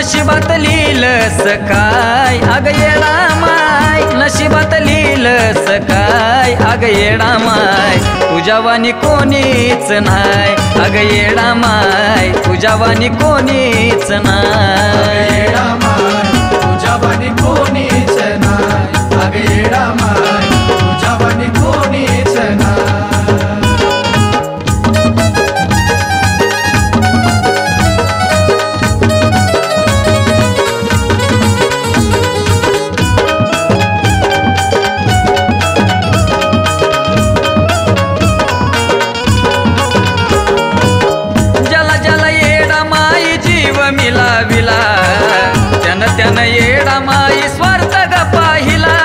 नशिबात लिहिलंस काय अग येडा माय, नशिबात लिहिलंस काय अग येडा माय, तुझ्यावानी कोणीच नाय अग येडा माय, तुझ्यावानी कोणीच नाय। तुझ्यावानी कोणीच नाय अग येडा माय, तुझ्यावानी कोणीच नाय। मिलाविला त्यानं येडा माई स्वार्थ ग पाहिला।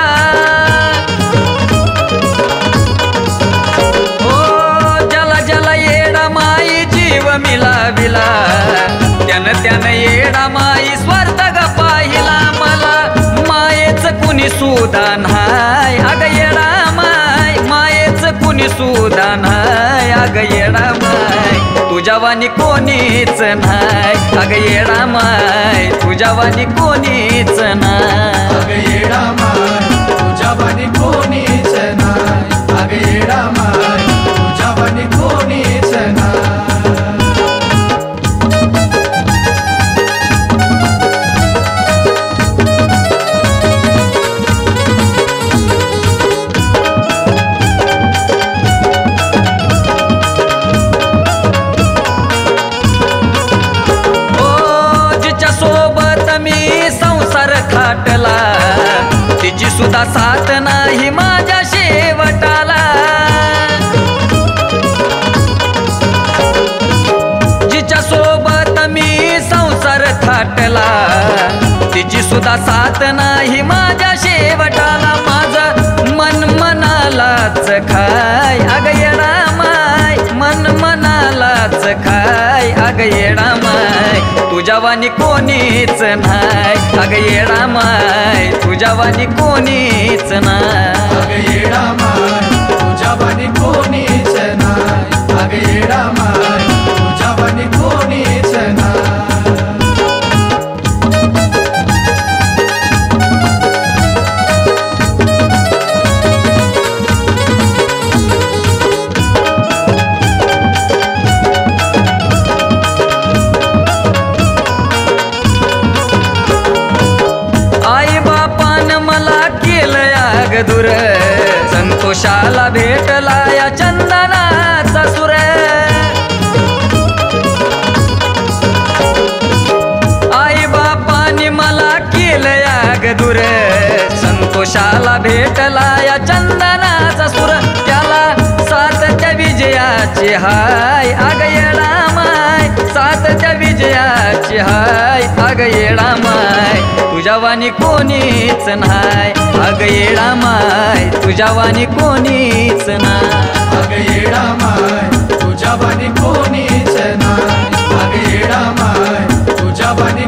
ओ ज्याला ज्याला येडा माई जीव मिलाविला त्यानं येडा माई स्वार्थ ग पाहिला। मला मायेच कुणी सुद्धा नाय अग येडा माय, मायेच कुणी सुद्धा नाय अग येडा माय, तुझ्यावानी कोणीच नाय अग येडा माय, तुझ्यावानी कोणीच नाय अग येडा माय, तुझ्यावानी कोणीच नाय अग येडा माय, तुझ्यावानी कोणीच नाय। खाटला तिची सुद्धा साथ नाही माझ्या शेवटाला। जिच्या सोबत मी संसार थाटला तिची सुद्धा साथ नाही माझ्या शेवटाला। माझं मन मनालाच खाय अग येडा माय, मन मनालाच खाय अग येडा माय, तुझ्यावानी कोणीच नाय अग येडा माय, तुझ्यावानी कोणीच नाय अग येडा माय, तुझ्यावानी कोणीच नाय अग येडा माय, तुझ्यावानी कोणीच नाय। दूर संतोषाला भेटला या चंदनाचा सुर। आई बापाने मला केलं याग दूर संतोषाला भेटला या चंदनाचा सुर। त्याला सातच्या विजयाची हाय अग येडा माय, सातच्या विजयाची हाय अग येडा माय, तुझ्यावानी कोणीच नाय अग येडा माय, तुझ्यावानी कोणीच नाय अग येडा माय, तुझ्यावानी कोणीच नाय अग येडा माय, तुझ्यावानी